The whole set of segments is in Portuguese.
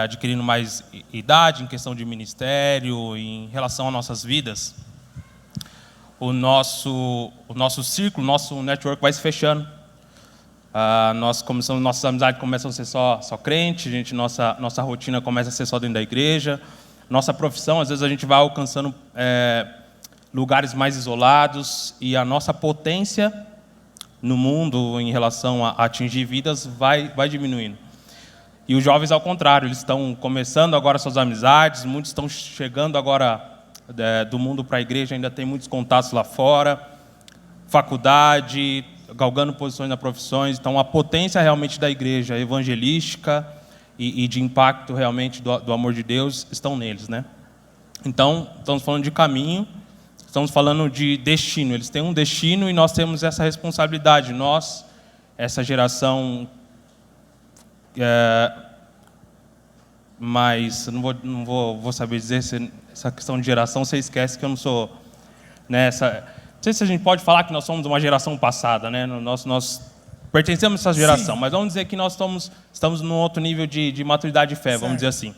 adquirindo mais idade em questão de ministério, em relação às nossas vidas, o nosso círculo, nosso network vai se fechando. Nossas amizades começam a ser só crente, nossa rotina começa a ser só dentro da igreja. Nossa profissão, às vezes a gente vai alcançando lugares mais isolados e a nossa potência no mundo em relação a atingir vidas vai diminuindo. E os jovens, ao contrário, eles estão começando agora suas amizades, muitos estão chegando agora do mundo para a igreja, ainda tem muitos contatos lá fora, faculdade, galgando posições nas profissões. Então, a potência realmente da igreja evangelística e de impacto realmente do amor de Deus estão neles, né? Então, estamos falando de caminho, estamos falando de destino. Eles têm um destino e nós temos essa responsabilidade. Nós, essa geração... mas não vou saber dizer essa questão de geração. Você esquece que eu não sou nessa. Não sei se a gente pode falar que nós somos uma geração passada, né? Nós pertencemos a essa geração, mas vamos dizer que nós estamos num outro nível de maturidade de fé, vamos dizer assim.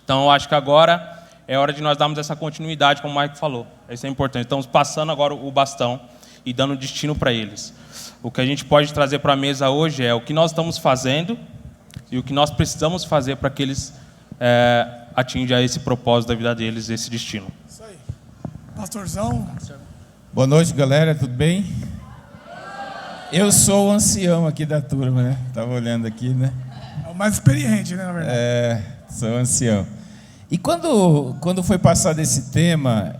Então, eu acho que agora é hora de nós darmos essa continuidade, como o Mike falou. Isso é importante. Estamos passando agora o bastão e dando destino para eles. O que a gente pode trazer para a mesa hoje é o que nós estamos fazendo e o que nós precisamos fazer para que eles atinjam esse propósito da vida deles, esse destino. Isso aí. Pastorzão. Boa noite, galera. Tudo bem? Eu sou o ancião aqui da turma, né? Estava olhando aqui, né? É o mais experiente, né, na verdade? Sou ancião. E quando foi passado esse tema,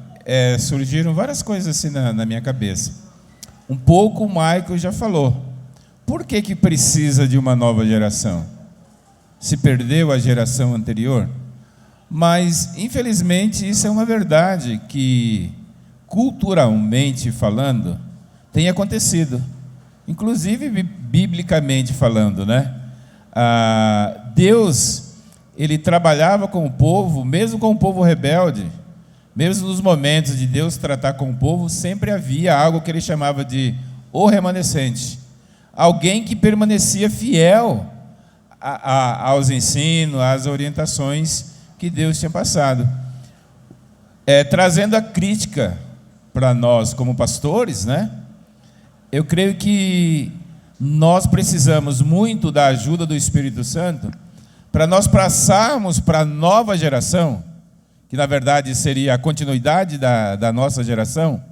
surgiram várias coisas assim na minha cabeça. Um pouco o Michael já falou. Por que precisa de uma nova geração? Se perdeu a geração anterior? Mas, infelizmente, isso é uma verdade que, culturalmente falando, tem acontecido. Inclusive, biblicamente falando, né? Deus, ele trabalhava com o povo, mesmo com o povo rebelde. Mesmo nos momentos de Deus tratar com o povo, sempre havia algo que ele chamava de o remanescente. Alguém que permanecia fiel aos ensinos, às orientações que Deus tinha passado. Trazendo a crítica para nós como pastores, né? Eu creio que nós precisamos muito da ajuda do Espírito Santo para nós passarmos para a nova geração, que na verdade seria a continuidade da nossa geração,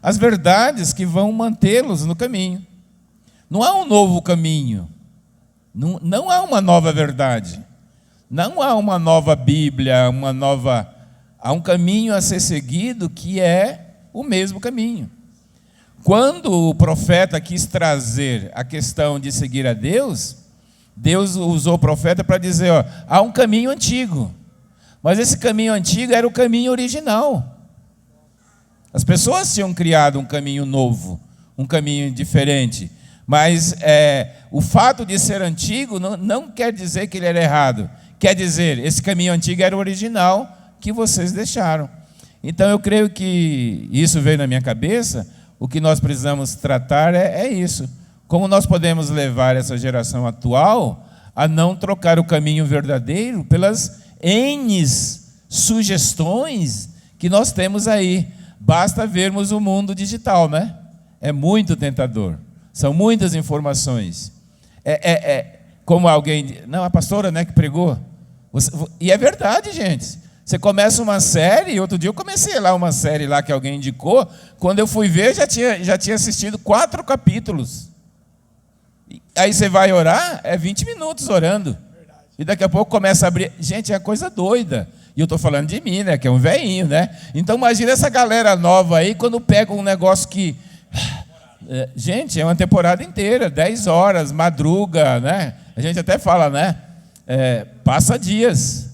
as verdades que vão mantê-los no caminho. Não há um novo caminho, não há uma nova verdade, não há uma nova Bíblia, há um caminho a ser seguido que é o mesmo caminho. Quando o profeta quis trazer a questão de seguir a Deus, Deus usou o profeta para dizer, há um caminho antigo. Mas esse caminho antigo era o caminho original. As pessoas tinham criado um caminho novo, um caminho diferente. Mas o fato de ser antigo não quer dizer que ele era errado. Quer dizer, esse caminho antigo era o original que vocês deixaram. Então eu creio que isso veio na minha cabeça. O que nós precisamos tratar é isso. Como nós podemos levar essa geração atual a não trocar o caminho verdadeiro pelas N sugestões que nós temos aí. Basta vermos o mundo digital, né? É muito tentador. São muitas informações. Como alguém... Não, a pastora, né, que pregou. E é verdade, gente. Você começa uma série, outro dia eu comecei lá uma série lá que alguém indicou, quando eu fui ver, já tinha assistido 4 capítulos. Aí você vai orar, 20 minutos orando. Verdade. E daqui a pouco começa a abrir. Gente, é coisa doida. E eu estou falando de mim, né, que é um velhinho, né? Então imagina essa galera nova aí, quando pega um negócio que... gente, é uma temporada inteira, 10 horas, madruga, né? A gente até fala, né? Passa dias.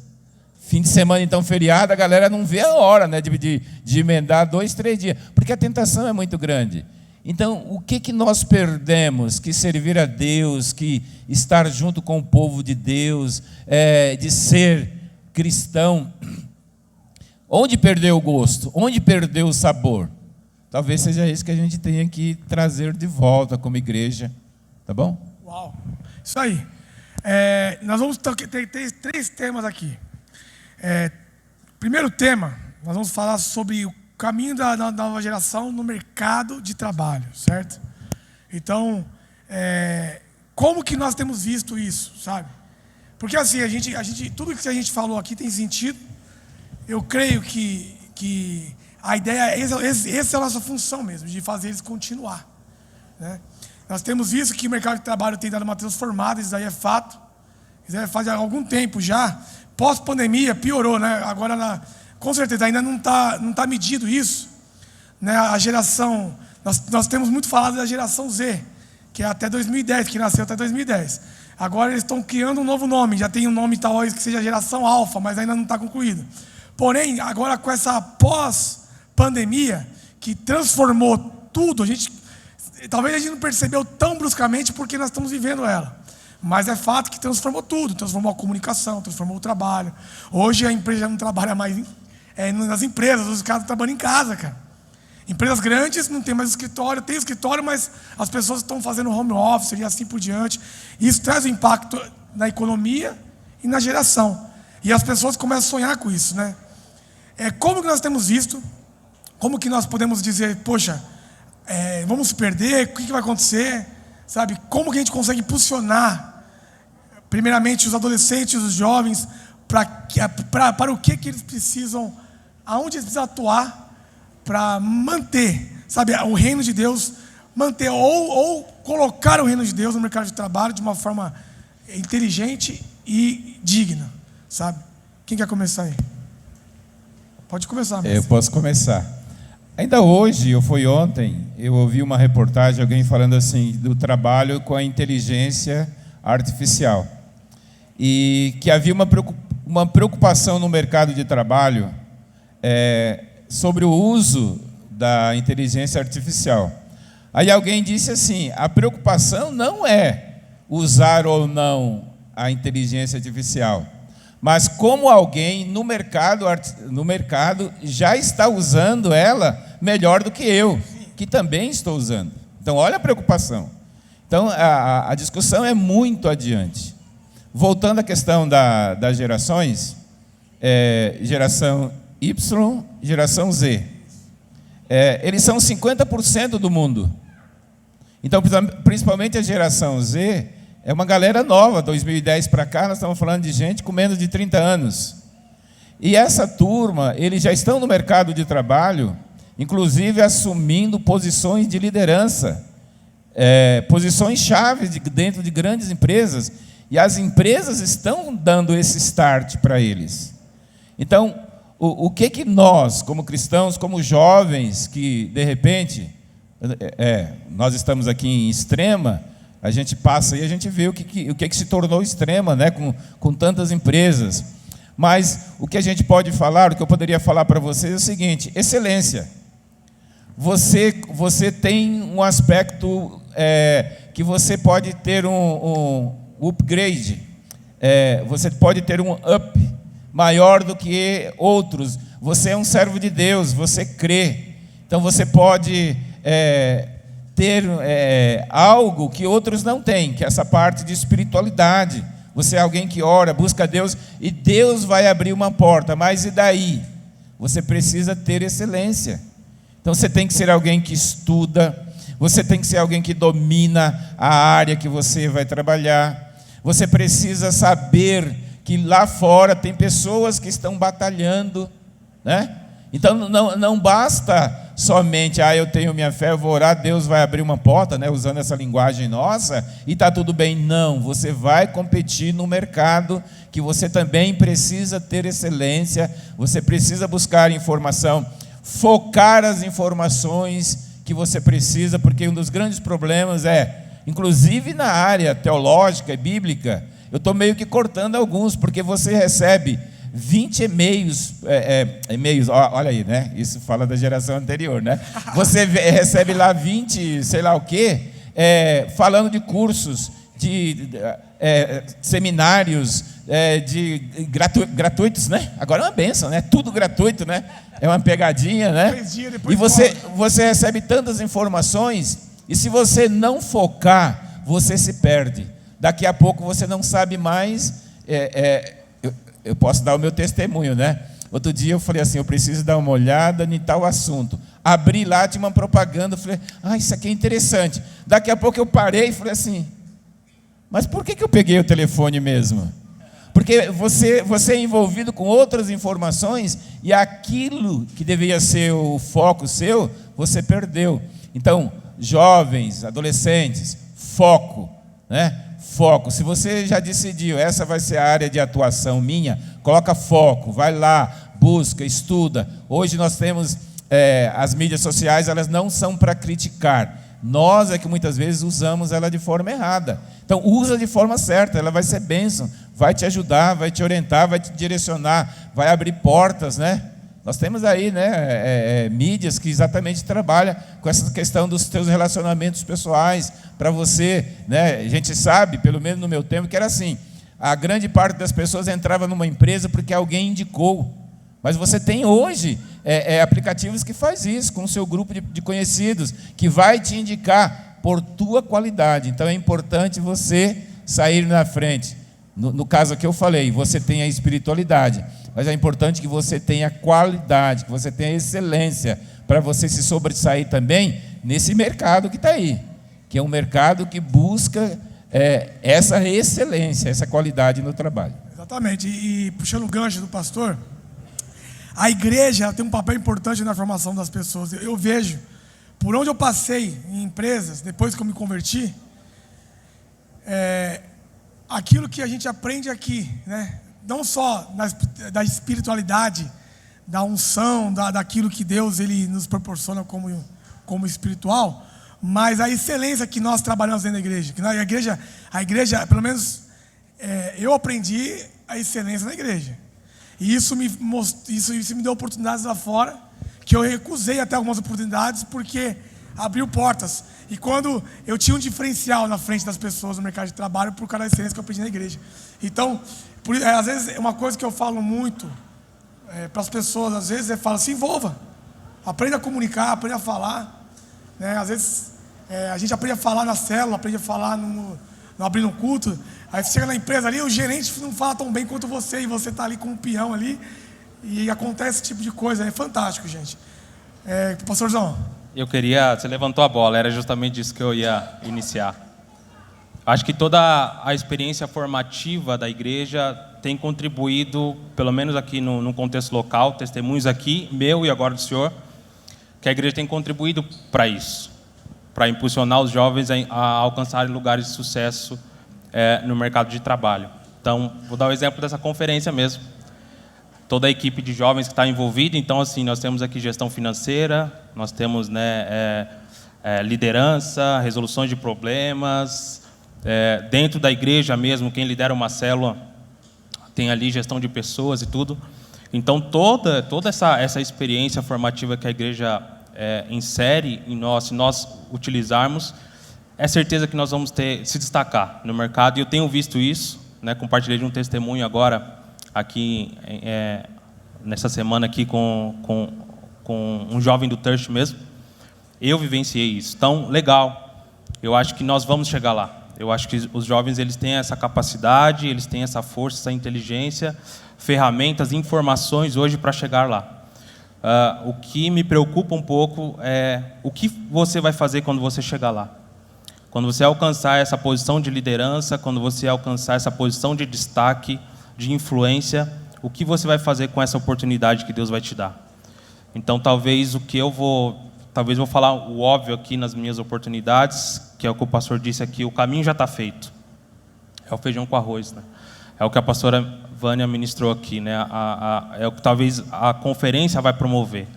Fim de semana, então, feriado, a galera não vê a hora, né, de emendar 2, 3 dias, porque a tentação é muito grande. Então, o que nós perdemos? Que servir a Deus, que estar junto com o povo de Deus, de ser cristão. Onde perdeu o gosto? Onde perdeu o sabor? Talvez seja isso que a gente tenha que trazer de volta como igreja. Tá bom? Uau! Isso aí. Nós vamos ter 3 temas aqui. Primeiro tema, nós vamos falar sobre o caminho da nova geração no mercado de trabalho, certo? Então, como que nós temos visto isso, sabe? Porque assim, tudo que a gente falou aqui tem sentido. Eu creio que a ideia, essa é a nossa função mesmo, de fazer eles continuar, né? Nós temos visto que o mercado de trabalho tem dado uma transformada, isso aí é fato. Isso aí faz algum tempo já. Pós-pandemia piorou, né? Agora, com certeza, ainda não tá medido isso, né? A geração, nós temos muito falado da geração Z, que é até 2010, que nasceu até 2010. Agora eles estão criando um novo nome, já tem um nome talvez que seja geração Alfa, mas ainda não está concluído. Porém, agora com essa pós-pandemia, que transformou tudo, talvez a gente não percebeu tão bruscamente porque nós estamos vivendo ela. Mas é fato que transformou tudo, transformou a comunicação, transformou o trabalho. Hoje a empresa não trabalha mais nas empresas, os caras trabalham em casa, cara. Empresas grandes não tem mais escritório, tem escritório, mas as pessoas estão fazendo home office e assim por diante. Isso traz um impacto na economia e na geração. E as pessoas começam a sonhar com isso, né? Como que nós temos visto, como que nós podemos dizer, poxa, vamos se perder, o que vai acontecer? Sabe, como que a gente consegue impulsionar, primeiramente, os adolescentes, os jovens, para o que eles precisam, aonde eles precisam atuar, para manter, sabe, o reino de Deus, manter ou colocar o reino de Deus no mercado de trabalho de uma forma inteligente e digna, sabe? Quem quer começar aí? Pode começar, mestre. Eu posso começar. Ainda hoje, ou foi ontem, eu ouvi uma reportagem, alguém falando assim, do trabalho com a inteligência artificial. E que havia uma preocupação no mercado de trabalho sobre o uso da inteligência artificial. Aí alguém disse assim, a preocupação não é usar ou não a inteligência artificial, mas como alguém no mercado já está usando ela melhor do que eu, que também estou usando. Então, olha a preocupação. Então, a discussão é muito adiante. Voltando à questão das gerações, geração Y, geração Z. Eles são 50% do mundo. Então, principalmente a geração Z, é uma galera nova, 2010 para cá, nós estamos falando de gente com menos de 30 anos. E essa turma, eles já estão no mercado de trabalho, inclusive assumindo posições de liderança, posições chave dentro de grandes empresas, e as empresas estão dando esse start para eles. Então, o que nós, como cristãos, como jovens, que de repente, nós estamos aqui em Extrema, a gente passa e a gente vê o que se tornou Extrema, né, com tantas empresas. Mas o que a gente pode falar, o que eu poderia falar para vocês é o seguinte: excelência. Você tem um aspecto que você pode ter um upgrade, você pode ter um up maior do que outros. Você é um servo de Deus, você crê. Então você pode ter algo que outros não têm, que é essa parte de espiritualidade. Você é alguém que ora, busca Deus, e Deus vai abrir uma porta. Mas e daí? Você precisa ter excelência. Então você tem que ser alguém que estuda, você tem que ser alguém que domina a área que você vai trabalhar. Você precisa saber que lá fora tem pessoas que estão batalhando, né? Então não basta somente, eu tenho minha fé, eu vou orar, Deus vai abrir uma porta, né, usando essa linguagem nossa, e está tudo bem. Não, você vai competir no mercado, que você também precisa ter excelência, você precisa buscar informação, focar as informações que você precisa, porque um dos grandes problemas inclusive na área teológica e bíblica, eu estou meio que cortando alguns, porque você recebe 20 e-mails, olha aí, né? Isso fala da geração anterior, né? Você recebe lá 20, sei lá o quê, falando de cursos, de seminários, gratuitos, né? Agora é uma bênção, né? Tudo gratuito, né? É uma pegadinha, né? E você recebe tantas informações, e se você não focar, você se perde. daqui a pouco você não sabe mais. Eu posso dar o meu testemunho, né? Outro dia eu falei assim, eu preciso dar uma olhada em tal assunto. Abri lá, tinha uma propaganda, falei, isso aqui é interessante. Daqui a pouco eu parei e falei assim, mas por que eu peguei o telefone mesmo? Porque você é envolvido com outras informações e aquilo que deveria ser o foco seu, você perdeu. Então, jovens, adolescentes, foco, né? Foco. Se você já decidiu, essa vai ser a área de atuação minha, coloca foco, vai lá, busca, estuda. Hoje nós temos as mídias sociais, elas não são para criticar. Nós é que muitas vezes usamos ela de forma errada. Então, usa de forma certa, ela vai ser bênção, vai te ajudar, vai te orientar, vai te direcionar, vai abrir portas, né? Nós temos aí, né, mídias que exatamente trabalham com essa questão dos teus relacionamentos pessoais, para você, né? A gente sabe, pelo menos no meu tempo, que era assim, a grande parte das pessoas entrava numa empresa porque alguém indicou. Mas você tem hoje aplicativos que faz isso, com o seu grupo de conhecidos, que vai te indicar por tua qualidade. Então é importante você sair na frente. No caso que eu falei, você tem a espiritualidade, mas é importante que você tenha qualidade, que você tenha excelência, para você se sobressair também nesse mercado que está aí, que é um mercado que busca essa excelência, essa qualidade no trabalho. Exatamente, e puxando o gancho do pastor, a igreja tem um papel importante na formação das pessoas. Eu vejo, por onde eu passei em empresas, depois que eu me converti, aquilo que a gente aprende aqui, né? Não só da espiritualidade, da unção, daquilo que Deus ele nos proporciona como espiritual, mas a excelência que nós trabalhamos dentro da igreja. Que a igreja, pelo menos eu aprendi a excelência na igreja. E isso me deu oportunidades lá fora, que eu recusei até algumas oportunidades, porque abriu portas. E quando eu tinha um diferencial na frente das pessoas no mercado de trabalho, por causa da excelência que eu aprendi na igreja. Então, às vezes, uma coisa que eu falo muito para as pessoas, às vezes, falo, se envolva. Aprenda a comunicar, aprenda a falar. Né? Às vezes, a gente aprende a falar na célula, aprende a falar no abrindo um culto. Aí você chega na empresa ali, o gerente não fala tão bem quanto você, e você está ali com um peão ali, e acontece esse tipo de coisa. É fantástico, gente. Pastorzão. Você levantou a bola, era justamente isso que eu ia iniciar. Acho que toda a experiência formativa da igreja tem contribuído, pelo menos aqui no contexto local, testemunhos aqui, meu e agora do senhor, que a igreja tem contribuído para isso, para impulsionar os jovens a alcançarem lugares de sucesso no mercado de trabalho. Então, vou dar o exemplo dessa conferência mesmo. Toda a equipe de jovens que está envolvida, então, assim, nós temos aqui gestão financeira, nós temos liderança, resoluções de problemas, dentro da igreja mesmo, quem lidera uma célula tem ali gestão de pessoas e tudo. Então, toda essa experiência formativa que a igreja insere em nós, se nós utilizarmos, é certeza que nós vamos se destacar no mercado. E eu tenho visto isso, né? Compartilhei de um testemunho agora, aqui, nessa semana aqui com um jovem do Thirst mesmo. Eu vivenciei isso. Então, legal. Eu acho que nós vamos chegar lá. Eu acho que os jovens eles têm essa capacidade, eles têm essa força, essa inteligência, ferramentas, informações hoje para chegar lá. O que me preocupa um pouco é o que você vai fazer quando você chegar lá. Quando você alcançar essa posição de liderança, quando você alcançar essa posição de destaque, de influência, o que você vai fazer com essa oportunidade que Deus vai te dar? Então, talvez vou falar o óbvio aqui nas minhas oportunidades, que é o que o pastor disse aqui, o caminho já está feito. É o feijão com arroz, né? É o que a pastora Vânia ministrou aqui, né? É o que talvez a conferência vai promover.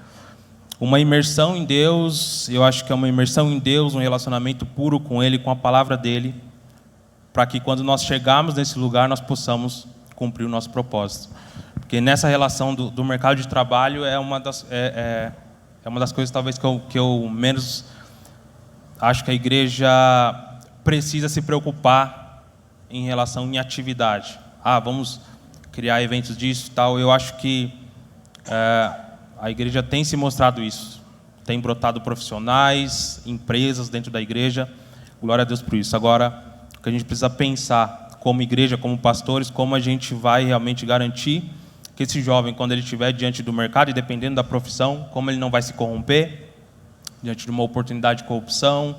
Uma imersão em Deus, eu acho que é uma imersão em Deus, um relacionamento puro com Ele, com a palavra dEle, para que quando nós chegarmos nesse lugar, nós possamos cumprir o nosso propósito. Porque nessa relação do mercado de trabalho é uma das coisas talvez que eu menos acho que a igreja precisa se preocupar em relação em atividade. Vamos criar eventos disso e tal. Eu acho que a igreja tem se mostrado isso. Tem brotado profissionais, empresas dentro da igreja. Glória a Deus por isso. Agora, que a gente precisa pensar como igreja, como pastores, como a gente vai realmente garantir que esse jovem, quando ele estiver diante do mercado, e dependendo da profissão, como ele não vai se corromper, diante de uma oportunidade de corrupção,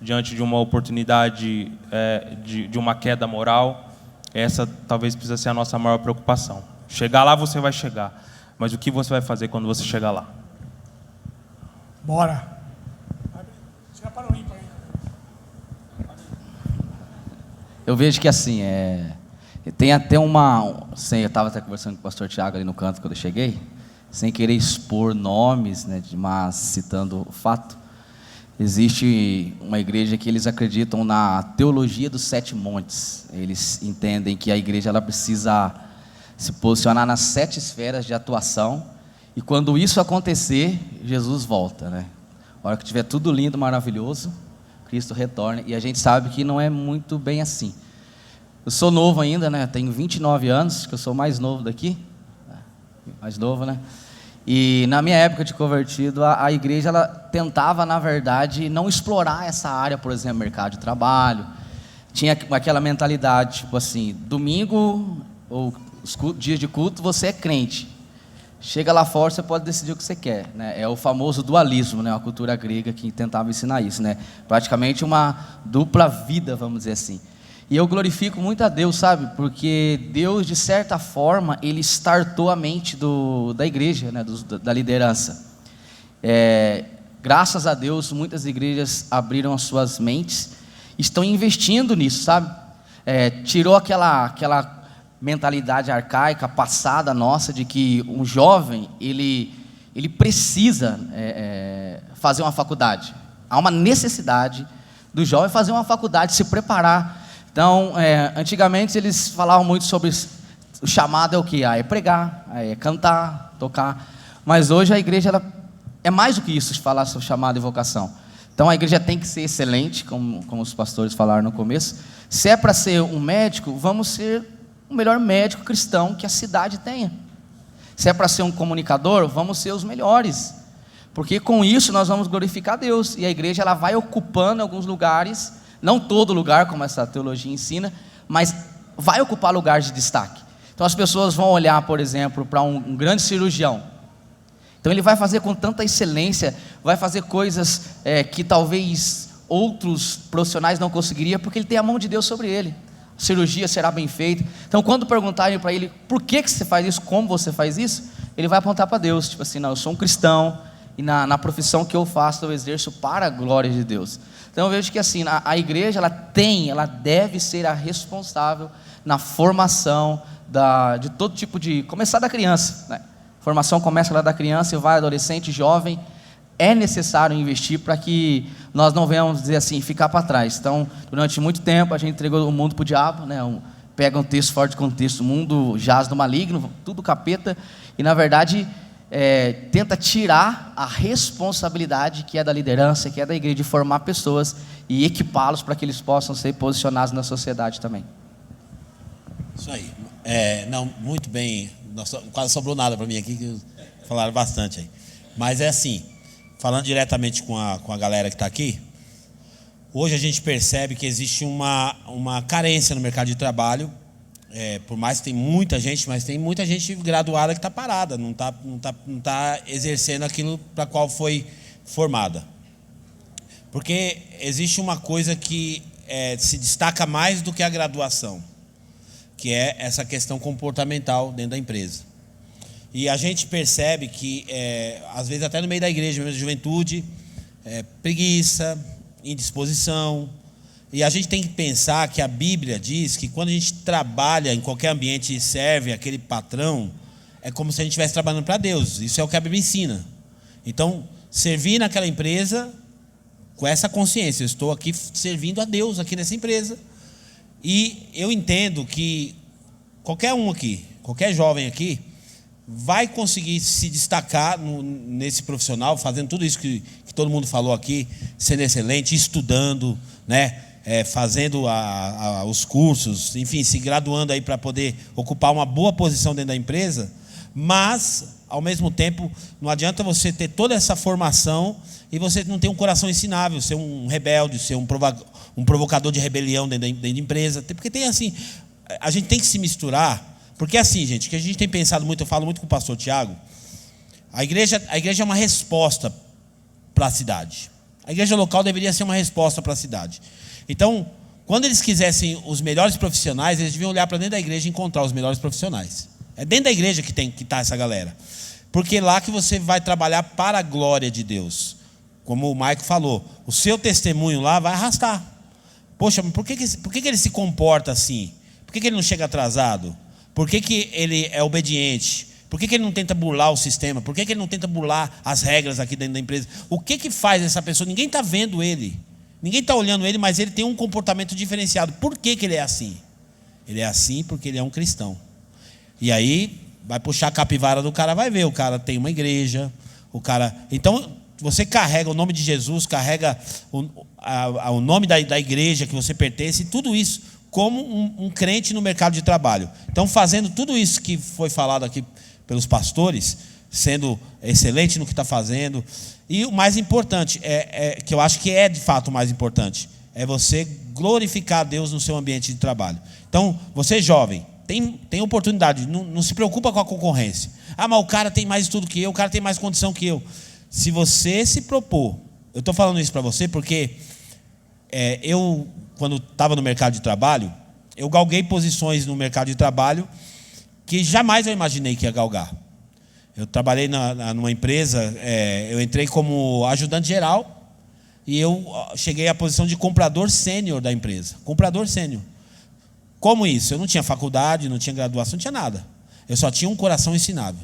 diante de uma oportunidade de uma queda moral. Essa talvez precisa ser a nossa maior preocupação. Chegar lá você vai chegar, mas o que você vai fazer quando você chegar lá? Bora. Tira para o ímpar aí. Eu vejo que assim, tem até uma... eu estava até conversando com o pastor Tiago ali no canto quando eu cheguei, sem querer expor nomes, né, mas citando o fato. Existe uma igreja que eles acreditam na teologia dos 7 montes. Eles entendem que a igreja ela precisa se posicionar nas 7 esferas de atuação, e quando isso acontecer, Jesus volta, né? A hora que tiver tudo lindo, maravilhoso, Cristo retorna, e a gente sabe que não é muito bem assim. Eu sou novo ainda, né? Tenho 29 anos, que eu sou o mais novo daqui, mais novo, né? E na minha época de convertido, a igreja ela tentava, na verdade, não explorar essa área, por exemplo, mercado de trabalho. Tinha aquela mentalidade, tipo assim, domingo ou os dias de culto, você é crente. Chega lá fora, você pode decidir o que você quer, né? É o famoso dualismo, né? A cultura grega que tentava ensinar isso, né? Praticamente uma dupla vida, vamos dizer assim. E eu glorifico muito a Deus, sabe? Porque Deus, de certa forma, Ele startou a mente da igreja, né? Da liderança. Graças a Deus, muitas igrejas abriram as suas mentes, estão investindo nisso, sabe? Tirou aquela mentalidade arcaica, passada nossa, de que um jovem, ele precisa fazer uma faculdade. Há uma necessidade do jovem fazer uma faculdade, se preparar. Então, antigamente eles falavam muito sobre o chamado é o quê? É pregar, é cantar, tocar. Mas hoje a igreja ela é mais do que isso, falar sobre chamado e vocação. Então a igreja tem que ser excelente, como os pastores falaram no começo. Se é para ser um médico, vamos ser o melhor médico cristão que a cidade tenha. Se é para ser um comunicador, vamos ser os melhores. Porque com isso nós vamos glorificar a Deus. E a igreja ela vai ocupando alguns lugares, não todo lugar, como essa teologia ensina, mas vai ocupar lugares de destaque. Então as pessoas vão olhar, por exemplo, para um grande cirurgião. Então ele vai fazer com tanta excelência, vai fazer coisas que talvez outros profissionais não conseguiriam, porque ele tem a mão de Deus sobre ele. A cirurgia será bem feita. Então quando perguntarem para ele, por que você faz isso, como você faz isso, ele vai apontar para Deus, tipo assim, não, eu sou um cristão, e na profissão que eu faço, eu exerço para a glória de Deus. Então eu vejo que assim, a igreja, ela deve ser a responsável na formação de todo tipo de, começar da criança, né? Formação começa lá da criança e vai adolescente, jovem. É necessário investir para que nós não venhamos dizer assim, ficar para trás. Então, durante muito tempo a gente entregou o mundo para o diabo, né? Pega um texto fora de contexto, o mundo jaz no maligno, tudo capeta, e na verdade tenta tirar a responsabilidade que é da liderança, que é da igreja, de formar pessoas e equipá-los para que eles possam ser posicionados na sociedade também. Isso aí. Não, muito bem. Nossa, quase sobrou nada para mim aqui, que falaram bastante aí. Mas é assim, falando diretamente com a galera que está aqui, hoje a gente percebe que existe uma carência no mercado de trabalho. Por mais que tem muita gente, mas tem muita gente graduada que está parada, não tá exercendo aquilo para qual foi formada. Porque existe uma coisa que se destaca mais do que a graduação, que é essa questão comportamental dentro da empresa. E a gente percebe que, às vezes até no meio da igreja, mesmo da juventude, preguiça, indisposição. E a gente tem que pensar que a Bíblia diz que quando a gente trabalha em qualquer ambiente e serve aquele patrão, é como se a gente estivesse trabalhando para Deus. Isso é o que a Bíblia ensina. Então, servir naquela empresa com essa consciência, eu estou aqui servindo a Deus aqui nessa empresa. E eu entendo que qualquer um aqui, qualquer jovem aqui, vai conseguir se destacar nesse profissional, fazendo tudo isso que todo mundo falou aqui, sendo excelente, estudando, né? Fazendo os cursos, enfim, se graduando aí para poder ocupar uma boa posição dentro da empresa. Mas, ao mesmo tempo, não adianta você ter toda essa formação e você não ter um coração ensinável, ser um rebelde, ser um um provocador de rebelião dentro da empresa. Porque tem assim, a gente tem que se misturar. Porque assim, gente, o que a gente tem pensado muito, eu falo muito com o pastor Tiago, a igreja é uma resposta para a cidade. A igreja local deveria ser uma resposta para a cidade. Então, quando eles quisessem os melhores profissionais, eles deviam olhar para dentro da igreja e encontrar os melhores profissionais. É dentro da igreja que tem que estar essa galera. Porque é lá que você vai trabalhar para a glória de Deus. Como o Maico falou, o seu testemunho lá vai arrastar. Poxa, por que ele se comporta assim? Por que ele não chega atrasado? Por que ele é obediente? Por que ele não tenta burlar o sistema? Por que ele não tenta burlar as regras aqui dentro da empresa? O que faz essa pessoa? Ninguém está vendo ele. Ninguém está olhando ele, mas ele tem um comportamento diferenciado. Por que ele é assim? Ele é assim porque ele é um cristão. E aí, vai puxar a capivara do cara, vai ver. O cara tem uma igreja. Então, você carrega o nome de Jesus, carrega o nome da igreja que você pertence, tudo isso como um crente no mercado de trabalho. Então, fazendo tudo isso que foi falado aqui pelos pastores, sendo excelente no que está fazendo. E o mais importante, que eu acho que é de fato o mais importante, é você glorificar a Deus no seu ambiente de trabalho. Então, você jovem, tem oportunidade, não se preocupa com a concorrência. Ah, mas o cara tem mais estudo que eu, o cara tem mais condição que eu. Se você se propor, eu estou falando isso para você porque eu, quando estava no mercado de trabalho, eu galguei posições no mercado de trabalho que jamais eu imaginei que ia galgar. Eu trabalhei numa empresa, eu entrei como ajudante geral e eu cheguei à posição de comprador sênior da empresa. Comprador sênior. Como isso? Eu não tinha faculdade, não tinha graduação, não tinha nada. Eu só tinha um coração ensinável.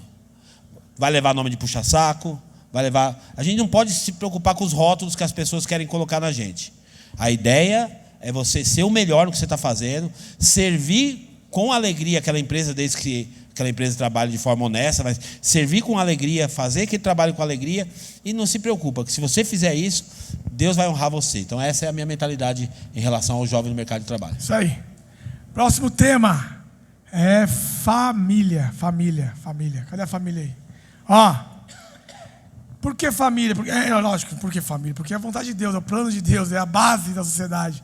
Vai levar nome de puxa-saco, vai levar... A gente não pode se preocupar com os rótulos que as pessoas querem colocar na gente. A ideia é você ser o melhor no que você está fazendo, servir com alegria aquela empresa, desde que aquela empresa trabalhe de forma honesta, mas servir com alegria, fazer que ele trabalhe com alegria e não se preocupa, que se você fizer isso, Deus vai honrar você. Então essa é a minha mentalidade em relação ao jovem no mercado de trabalho. Isso aí. Próximo tema é família. Família. Cadê a família aí? Ó, por que família? Lógico, por que família? Porque é a vontade de Deus, é o plano de Deus, é a base da sociedade.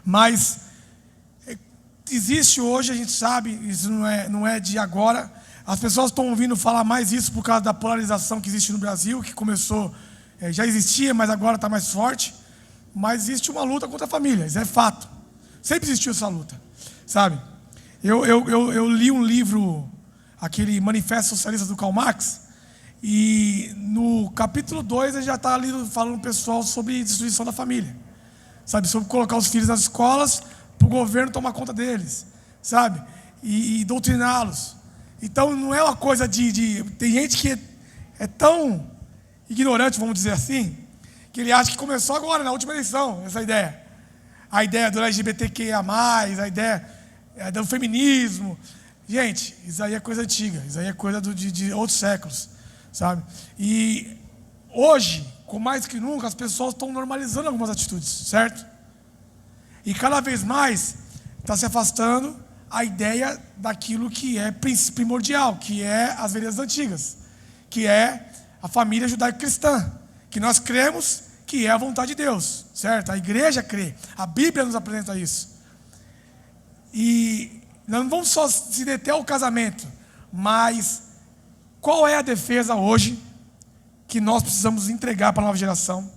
Mas existe hoje, a gente sabe, isso não é de agora. As pessoas estão ouvindo falar mais isso por causa da polarização que existe no Brasil, que começou, já existia, mas agora está mais forte. Mas existe uma luta contra a família, isso é fato. Sempre existiu essa luta, sabe? Eu li um livro, aquele Manifesto Socialista do Karl Marx, e no capítulo 2 ele já está ali falando pessoal sobre destruição da família, sabe? Sobre colocar os filhos nas escolas para o governo tomar conta deles, sabe? E doutriná-los. Então não é uma coisa tem gente que é tão ignorante, vamos dizer assim, que ele acha que começou agora, na última eleição, essa ideia. A ideia do LGBTQIA+, a ideia do feminismo. Gente, isso aí é coisa antiga, isso aí é coisa de outros séculos, sabe? E hoje, com mais que nunca, as pessoas estão normalizando algumas atitudes, certo? E cada vez mais está se afastando a ideia daquilo que é primordial, que é as veredas antigas, que é a família judaico-cristã, que nós cremos que é a vontade de Deus, certo? A igreja crê, a Bíblia nos apresenta isso. E nós não vamos só se deter ao casamento, mas qual é a defesa hoje que nós precisamos entregar para a nova geração?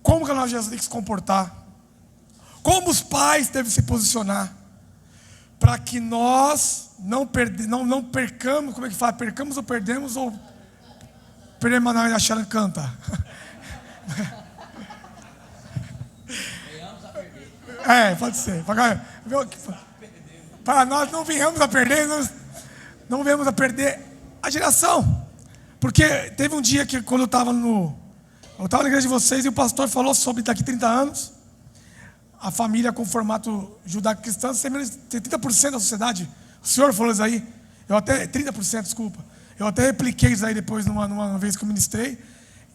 Como que a nova geração tem que se comportar? Como os pais devem se posicionar para que nós não percamos, como é que fala? Percamos ou perdemos ou perdemos na Sharon canta. Pode ser. Para nós não venhamos a perder, não venhamos a perder a geração. Porque teve um dia que quando eu estava na igreja de vocês e o pastor falou sobre daqui 30 anos, a família com formato judaico-cristão, tem 30% da sociedade. O senhor falou isso aí. 30%, desculpa. Eu até repliquei isso aí depois, numa vez que eu ministrei.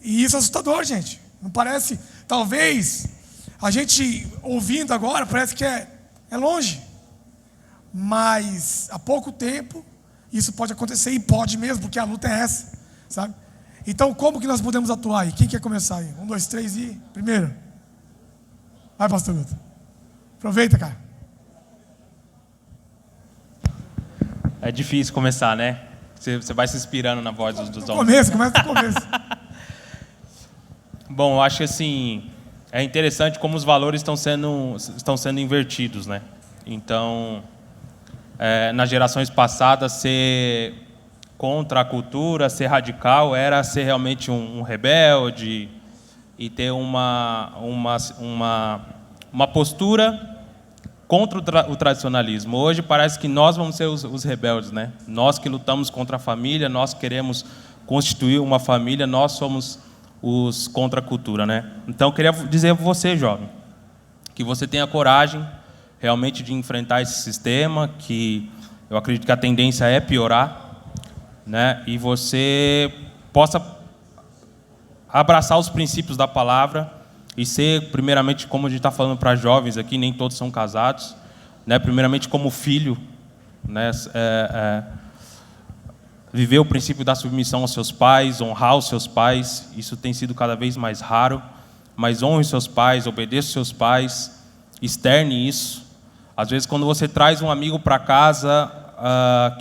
E isso é assustador, gente. Não parece... Talvez, a gente ouvindo agora, parece que é longe. Mas, há pouco tempo, isso pode acontecer. E pode mesmo, porque a luta é essa, sabe? Então, como que nós podemos atuar aí? Quem quer começar aí? 1, 2, 3 e... Primeiro. Vai, pastor Guto. Aproveita, cara. É difícil começar, né? Você vai se inspirando na voz dos homens. Começa do começo. Bom, eu acho que assim, é interessante como os valores estão sendo invertidos, né? Então, nas gerações passadas, ser contra a cultura, ser radical, era ser realmente um rebelde e ter uma postura contra o tradicionalismo. Hoje parece que nós vamos ser os rebeldes, né? Nós que lutamos contra a família, nós queremos constituir uma família, nós somos os contra a cultura, né? Então eu queria dizer a você, jovem, que você tenha coragem realmente de enfrentar esse sistema, que eu acredito que a tendência é piorar, né? E você possa abraçar os princípios da palavra e ser, primeiramente, como a gente está falando para jovens aqui, nem todos são casados, né? Primeiramente como filho, né? Viver o princípio da submissão aos seus pais, honrar os seus pais, isso tem sido cada vez mais raro, mas honre os seus pais, obedeça os seus pais, externe isso. Às vezes, quando você traz um amigo para casa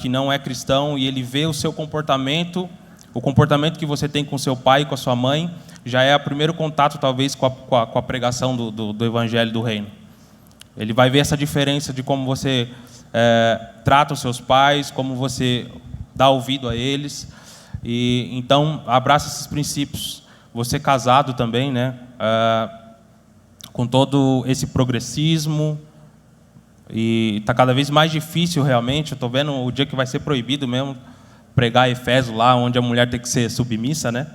que não é cristão e ele vê o seu comportamento, o comportamento que você tem com seu pai e com a sua mãe, já é o primeiro contato, talvez, com a pregação do Evangelho do Reino. Ele vai ver essa diferença de como você trata os seus pais, como você dá ouvido a eles. E então, abraça esses princípios. Você casado também, né? Com todo esse progressismo, e está cada vez mais difícil realmente. Eu estou vendo o dia que vai ser proibido mesmo pregar Efésios lá, onde a mulher tem que ser submissa, né?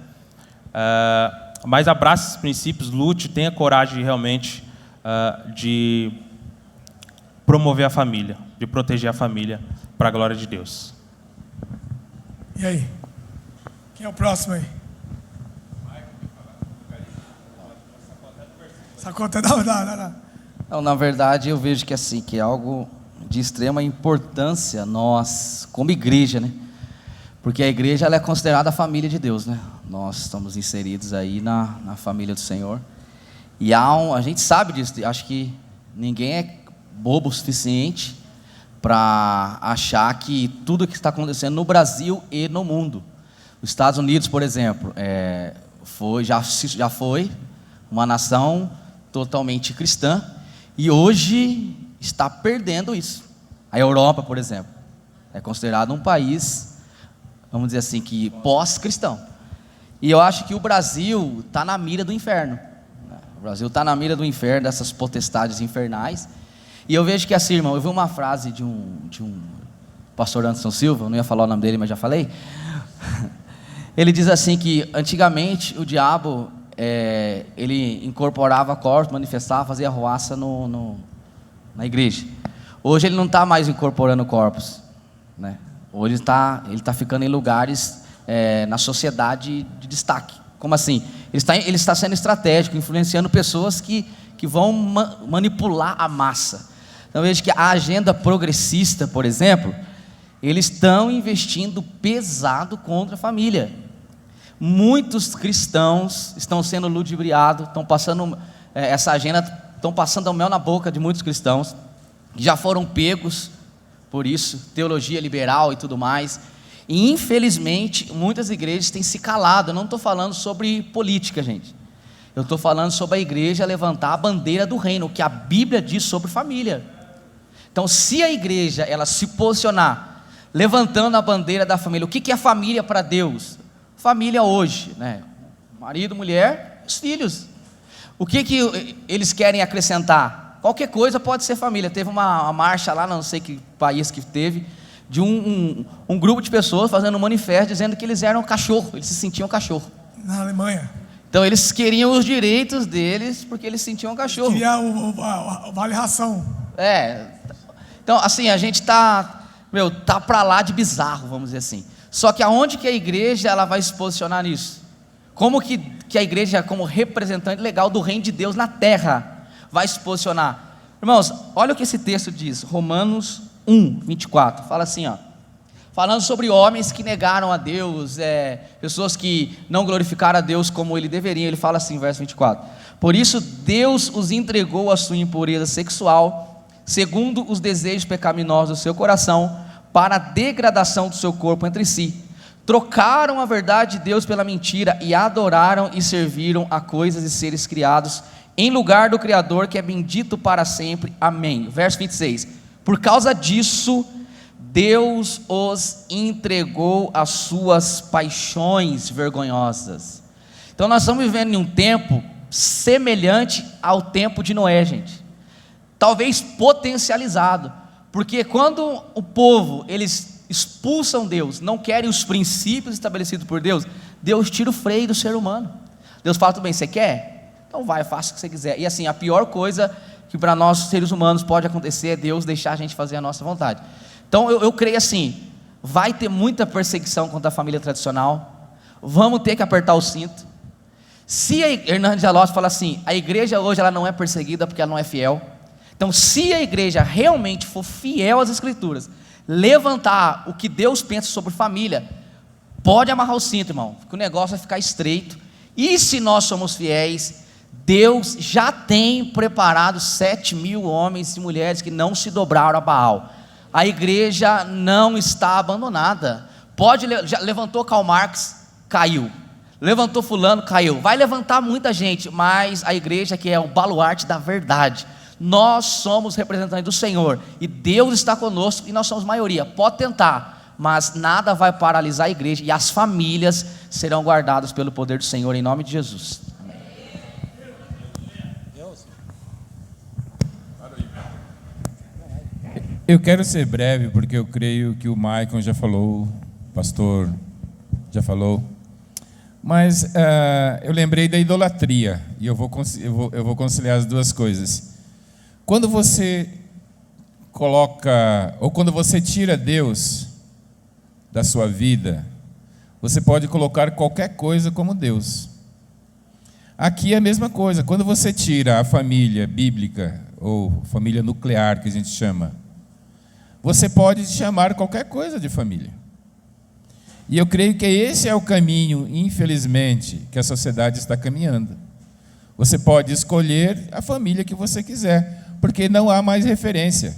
Mas abrace esses princípios, lute, tenha coragem realmente de promover a família, de proteger a família para a glória de Deus. E aí? Quem é o próximo aí? Essa conta dá. Não, na verdade, eu vejo que assim, que é algo de extrema importância nós, como igreja, né? Porque a igreja ela é considerada a família de Deus, né? Nós estamos inseridos aí na família do Senhor. E a gente sabe disso, acho que ninguém é bobo o suficiente para achar que tudo que está acontecendo no Brasil e no mundo. Os Estados Unidos, por exemplo, já foi uma nação totalmente cristã e hoje está perdendo isso. A Europa, por exemplo, é considerado um país, vamos dizer assim, que pós-cristão. E eu acho que o Brasil está na mira do inferno. O Brasil está na mira do inferno, dessas potestades infernais. E eu vejo que assim, irmão, eu vi uma frase de um pastor Anderson Silva, eu não ia falar o nome dele, mas já falei. Ele diz assim que antigamente o diabo, ele incorporava corpos, manifestava, fazia arruaça na igreja. Hoje ele não está mais incorporando corpos, né? Hoje ele está ficando em lugares na sociedade de destaque. Como assim? Ele está sendo estratégico, influenciando pessoas que vão manipular a massa. Então veja que a agenda progressista, por exemplo, eles estão investindo pesado contra a família. Muitos cristãos estão sendo ludibriados, estão passando essa agenda, estão passando o mel na boca de muitos cristãos que já foram pegos por isso, teologia liberal e tudo mais. E infelizmente muitas igrejas têm se calado. Eu não estou falando sobre política, gente. Eu estou falando sobre a igreja levantar a bandeira do reino, o que a Bíblia diz sobre família. Então, se a igreja ela se posicionar levantando a bandeira da família, o que é família para Deus? Família hoje, né? Marido, mulher, os filhos. O que eles querem acrescentar? Qualquer coisa pode ser família. Teve uma marcha lá, não sei que país que teve, de um grupo de pessoas fazendo um manifesto dizendo que eles eram cachorro, eles se sentiam cachorro. Na Alemanha. Então eles queriam os direitos deles porque eles se sentiam cachorro. Queria o vale ração. Então assim, a gente tá para lá de bizarro, vamos dizer assim. Só que aonde que a igreja ela vai se posicionar nisso? Como que a igreja, como representante legal do reino de Deus na terra, vai se posicionar? Irmãos, olha o que esse texto diz, Romanos 1:24, fala assim, ó: falando sobre homens que negaram a Deus, pessoas que não glorificaram a Deus como ele deveria. Ele fala assim, verso 24: por isso Deus os entregou à sua impureza sexual, segundo os desejos pecaminosos do seu coração, para a degradação do seu corpo entre si. Trocaram a verdade de Deus pela mentira e adoraram e serviram a coisas e seres criados em lugar do Criador, que é bendito para sempre. Amém. Verso 26: por causa disso Deus os entregou às suas paixões vergonhosas. Então nós estamos vivendo em um tempo semelhante ao tempo de Noé, gente. Talvez potencializado, porque quando o povo, eles expulsam Deus, não querem os princípios estabelecidos por Deus, Deus tira o freio do ser humano. Deus fala: tudo bem, você quer? Então vai, faça o que você quiser. E assim, a pior coisa que para nós seres humanos pode acontecer é Deus deixar a gente fazer a nossa vontade. Então eu creio assim, vai ter muita perseguição contra a família tradicional, vamos ter que apertar o cinto. Se a Hernandes Alós fala assim, a igreja hoje ela não é perseguida porque ela não é fiel. Então se a igreja realmente for fiel às escrituras, levantar o que Deus pensa sobre família, pode amarrar o cinto, irmão, porque o negócio vai ficar estreito. E se nós somos fiéis, Deus já tem preparado 7.000 homens e mulheres que não se dobraram a Baal. A igreja não está abandonada. Já levantou Karl Marx, caiu. Levantou fulano, caiu. Vai levantar muita gente, mas a igreja, que é o baluarte da verdade, nós somos representantes do Senhor, e Deus está conosco, e nós somos maioria. Pode tentar, mas nada vai paralisar a igreja, e as famílias serão guardadas pelo poder do Senhor, em nome de Jesus. Eu quero ser breve, porque eu creio que o Maicon já falou, o pastor já falou, mas eu lembrei da idolatria, e eu vou conciliar as duas coisas. Quando você coloca, ou quando você tira Deus da sua vida, você pode colocar qualquer coisa como Deus. Aqui é a mesma coisa. Quando você tira a família bíblica, ou família nuclear, que a gente chama, você pode chamar qualquer coisa de família. E eu creio que esse é o caminho, infelizmente, que a sociedade está caminhando. Você pode escolher a família que você quiser, porque não há mais referência.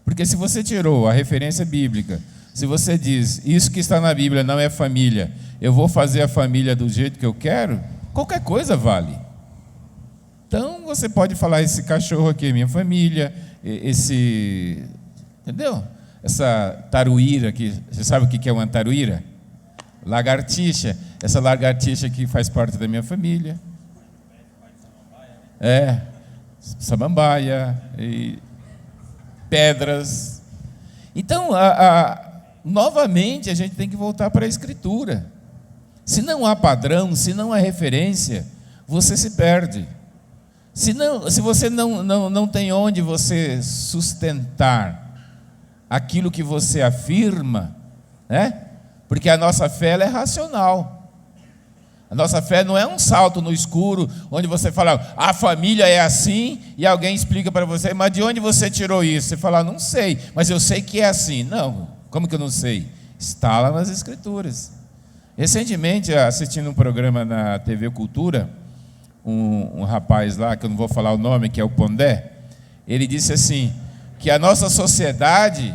Porque se você tirou a referência bíblica, se você diz, isso que está na Bíblia não é família, eu vou fazer a família do jeito que eu quero, qualquer coisa vale. Então você pode falar, esse cachorro aqui é minha família, entendeu? Essa taruíra aqui, você sabe o que é uma taruíra? Lagartixa. Essa lagartixa aqui faz parte da minha família. Samambaia, e pedras. Então, novamente, a gente tem que voltar para a Escritura. Se não há padrão, se não há referência, você se perde. Se você não tem onde você sustentar aquilo que você afirma, né? Porque a nossa fé ela é racional. A nossa fé não é um salto no escuro, onde você fala, a família é assim, e alguém explica para você, mas de onde você tirou isso? Você fala, não sei, mas eu sei que é assim. Não, como que eu não sei? Está lá nas Escrituras. Recentemente, assistindo um programa na TV Cultura, um rapaz lá, que eu não vou falar o nome, que é o Pondé, ele disse assim, que a nossa sociedade,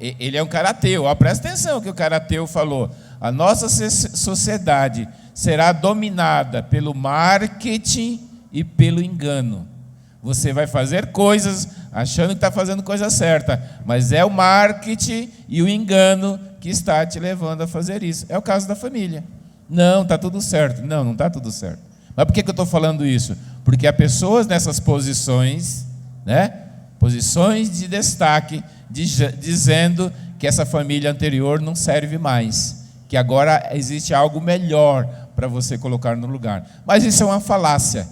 ele é um cara ateu, presta atenção que o cara ateu falou, a nossa sociedade será dominada pelo marketing e pelo engano. Você vai fazer coisas achando que está fazendo coisa certa, mas é o marketing e o engano que está te levando a fazer isso. É o caso da família. Não, está tudo certo. Não está tudo certo. Mas por que eu estou falando isso? Porque há pessoas nessas posições, né? Posições de destaque, dizendo que essa família anterior não serve mais, que agora existe algo melhor para você colocar no lugar. Mas isso é uma falácia,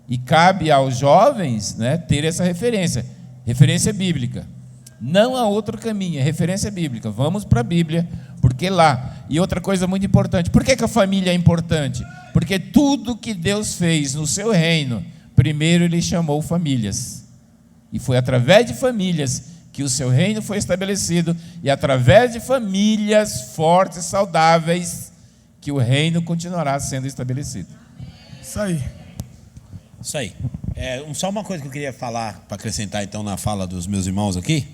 e cabe aos jovens, né, ter essa referência bíblica. Não há outro caminho, é referência bíblica. Vamos para a Bíblia, porque lá. E outra coisa muito importante, por que a família é importante? Porque tudo que Deus fez no seu reino, primeiro Ele chamou famílias. E foi através de famílias que o seu reino foi estabelecido e através de famílias fortes e saudáveis que o reino continuará sendo estabelecido. Isso aí. Isso aí. Só uma coisa que eu queria falar, para acrescentar então na fala dos meus irmãos aqui.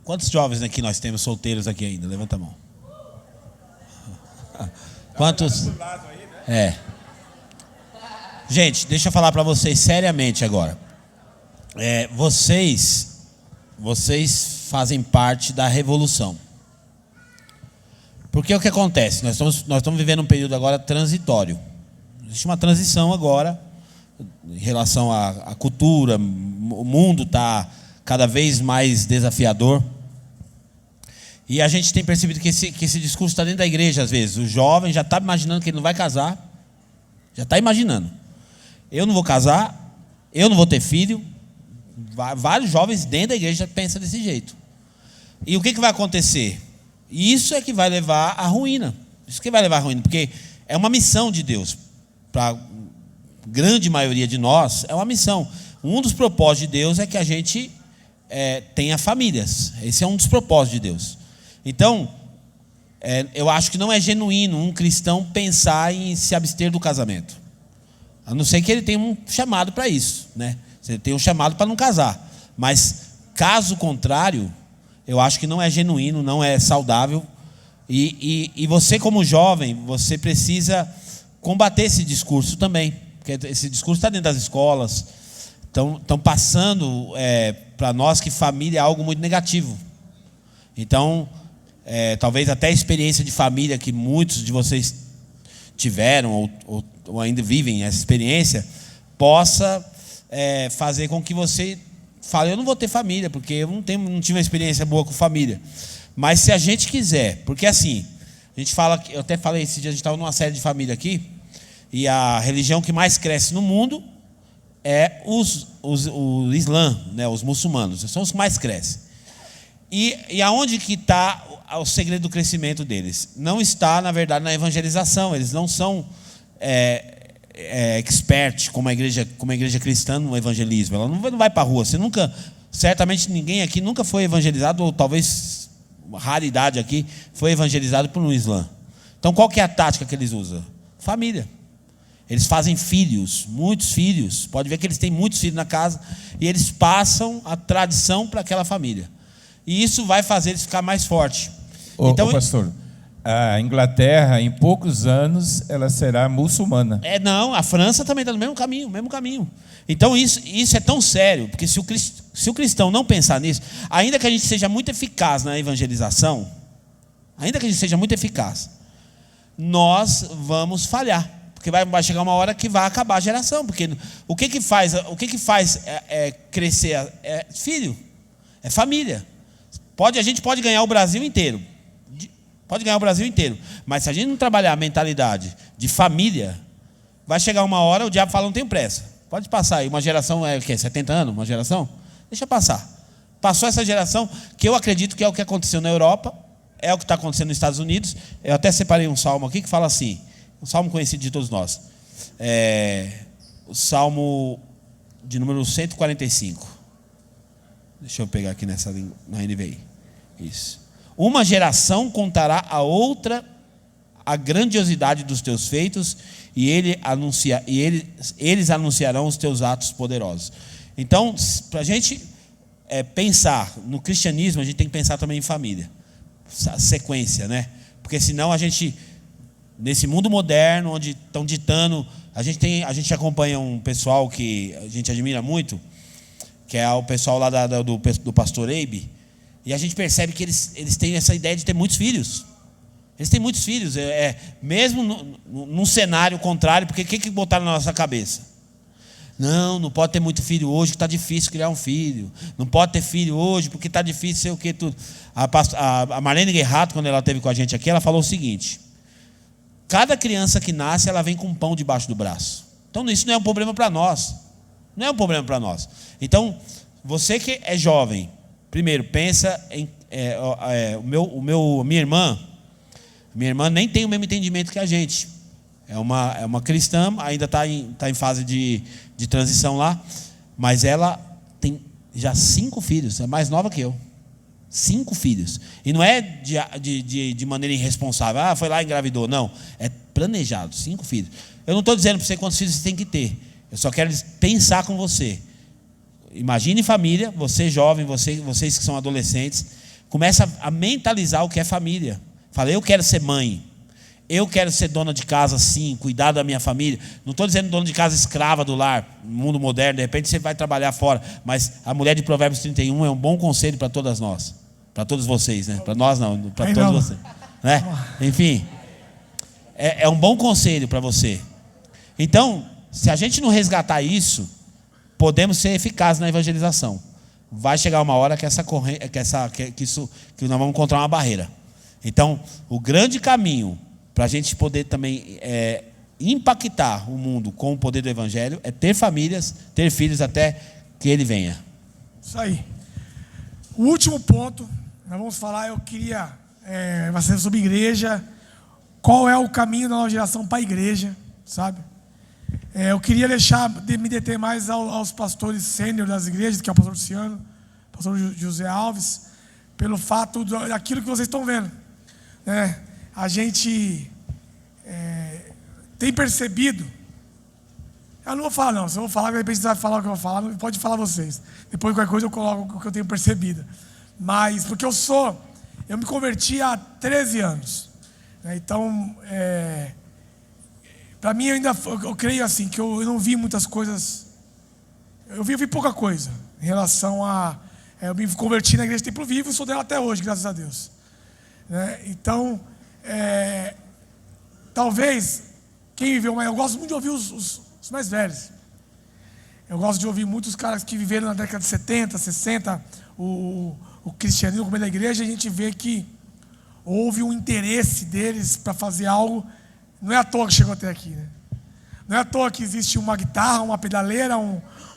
Quantos jovens aqui nós temos solteiros aqui ainda? Levanta a mão. Quantos? Gente, deixa eu falar para vocês seriamente agora. Vocês fazem parte da revolução. Porque o que acontece? Nós estamos vivendo um período agora transitório. Existe uma transição agora em relação à cultura. O mundo está cada vez mais desafiador. E a gente tem percebido que esse discurso está dentro da igreja às vezes. O jovem já está imaginando que ele não vai casar. Já está imaginando. Eu não vou casar, eu não vou ter filho. Vários jovens dentro da igreja pensam desse jeito. E o que vai acontecer? Isso é que vai levar à ruína. Isso que vai levar à ruína, porque é uma missão de Deus. Para a grande maioria de nós, é uma missão. Um dos propósitos de Deus é que a gente tenha famílias. Esse é um dos propósitos de Deus. Então, eu acho que não é genuíno um cristão pensar em se abster do casamento. A não ser que ele tenha um chamado para isso, né? Você tem um chamado para não casar. Mas, caso contrário, eu acho que não é genuíno, não é saudável. E você, como jovem, você precisa combater esse discurso também. Porque esse discurso está dentro das escolas. Estão passando para nós que família é algo muito negativo. Então, talvez até a experiência de família que muitos de vocês tiveram ou ainda vivem essa experiência, possa fazer com que você fale, eu não vou ter família, porque eu não tive uma experiência boa com família. Mas se a gente quiser, porque assim, a gente fala, eu até falei esse dia, a gente estava numa série de família aqui, e a religião que mais cresce no mundo é o Islã, né, os muçulmanos, são os que mais crescem. E aonde que está o segredo do crescimento deles? Não está, na verdade, na evangelização. Eles não são expert como a igreja cristã no evangelismo. Ela não vai para a rua. Certamente ninguém aqui nunca foi evangelizado, ou talvez raridade aqui, foi evangelizado por um Islã. Então, qual que é a tática que eles usam? Família. Eles fazem filhos, muitos filhos. Pode ver que eles têm muitos filhos na casa e eles passam a tradição para aquela família. E isso vai fazer eles ficar mais fortes. Então, pastor, a Inglaterra, em poucos anos, ela será muçulmana. Não, a França também está no mesmo caminho. Então, isso é tão sério, porque se o cristão não pensar nisso, ainda que a gente seja muito eficaz na evangelização, nós vamos falhar. Porque vai chegar uma hora que vai acabar a geração. Porque o que faz crescer? É filho, é família. A gente pode ganhar o Brasil inteiro. Mas se a gente não trabalhar a mentalidade de família, vai chegar uma hora, o diabo fala, não tenho pressa. Pode passar aí. Uma geração é o quê? 70 anos? Uma geração? Deixa passar. Passou essa geração, que eu acredito que é o que aconteceu na Europa, é o que está acontecendo nos Estados Unidos. Eu até separei um salmo aqui que fala assim, um salmo conhecido de todos nós. O salmo de número 145. Deixa eu pegar aqui na NVI. Isso. Uma geração contará a outra a grandiosidade dos teus feitos, e eles anunciarão os teus atos poderosos. Então, para a gente pensar no cristianismo, a gente tem que pensar também em família. A sequência, né? Porque senão a gente, nesse mundo moderno, onde estão ditando, a gente acompanha um pessoal que a gente admira muito, que é o pessoal lá do pastor Eibe, e a gente percebe que eles têm essa ideia de ter muitos filhos. Eles têm muitos filhos, mesmo num cenário contrário, porque o que botaram na nossa cabeça? Não pode ter muito filho hoje, que está difícil criar um filho. Não pode ter filho hoje, porque está difícil sei o que tudo. A Marlene Guerrato, quando ela esteve com a gente aqui, ela falou o seguinte: cada criança que nasce, ela vem com um pão debaixo do braço. Então isso não é um problema para nós. Não é um problema para nós. Então, você que é jovem, primeiro, pensa em... Minha irmã nem tem o mesmo entendimento que a gente. É uma cristã, ainda está em fase de transição lá, mas ela tem Já 5 filhos, é mais nova que eu. 5 filhos. E não é de maneira irresponsável. Foi lá e engravidou. Não, é planejado, 5 filhos. Eu não estou dizendo para você quantos filhos você tem que ter. Eu só quero pensar com você. Imagine família, você jovem, vocês que são adolescentes, começa a mentalizar o que é família. Fala, eu quero ser mãe. Eu quero ser dona de casa, sim, cuidar da minha família. Não estou dizendo dona de casa escrava do lar, no mundo moderno, de repente você vai trabalhar fora. Mas a mulher de Provérbios 31 é um bom conselho para todas nós. Para todos vocês, né? Para nós não, para todos vocês. Né? Enfim, é um bom conselho para você. Então, se a gente não resgatar isso, podemos ser eficazes na evangelização. Vai chegar uma hora que que nós vamos encontrar uma barreira. Então, o grande caminho para a gente poder também impactar o mundo com o poder do Evangelho é ter famílias, ter filhos até que ele venha. Isso aí. O último ponto, nós vamos falar, eu queria, vai ser sobre igreja, qual é o caminho da nova geração para a igreja, sabe? Eu queria me deter mais aos pastores sênior das igrejas, que é o pastor Luciano, o pastor José Alves, pelo fato daquilo que vocês estão vendo. A gente tem percebido, eu não vou falar não, se eu vou falar, de repente você vai falar o que eu vou falar, pode falar vocês. Depois qualquer coisa eu coloco o que eu tenho percebido. Mas, porque eu me converti há 13 anos. Então, para mim eu creio assim, que eu não vi muitas coisas, eu vi pouca coisa em relação a, eu me converti na Igreja Templo Vivo e sou dela até hoje, graças a Deus. Então, talvez, quem viveu mais, eu gosto muito de ouvir os mais velhos. Eu gosto de ouvir muitos caras que viveram na década de 70, 60, o cristianismo como é da igreja, a gente vê que houve um interesse deles para fazer algo. Não é à toa que chegou até aqui, né? Não é à toa que existe uma guitarra, uma pedaleira,